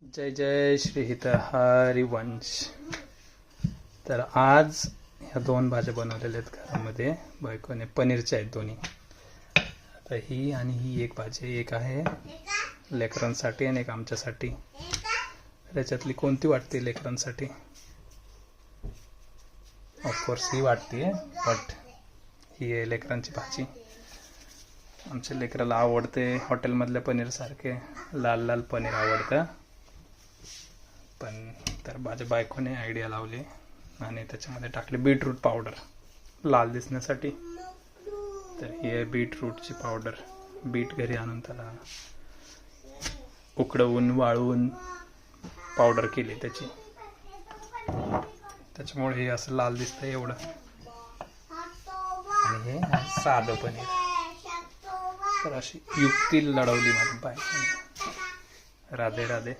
जय जय श्री हित हरिवंश. तर आज ह्या दोन भाज्या बनवलेल्या आहेत घरामध्ये बायकोने. पनीरच्या आहेत दोन्ही. आता ही आणि ही एक भाजी, एक आहे लेकरांसाठी आणि एक आमच्यासाठी. त्याच्यातली कोणती वाटते लेकरांसाठी? ऑफकोर्स ही वाटते, बट ही आहे लेकरांची भाजी. आमच्या लेकराला आवडते हॉटेलमधल्या पनीरसारखे लाल लाल पनीर आवडतं. पण तर माझ्या बायकोने आयडिया लावली आणि त्याच्यामध्ये टाकली बीटरूट पावडर लाल दिसण्यासाठी. तर ही आहे बीटरूटची पावडर. बीट घरी आणून त्याला उकडवून वाळवून पावडर केली त्याची. त्याच्यामुळे हे असं लाल दिसतं एवढं. आणि हे साधं पनीर. तर अशी युक्ती लढवली माझ्या बायकोने. राधे राधे.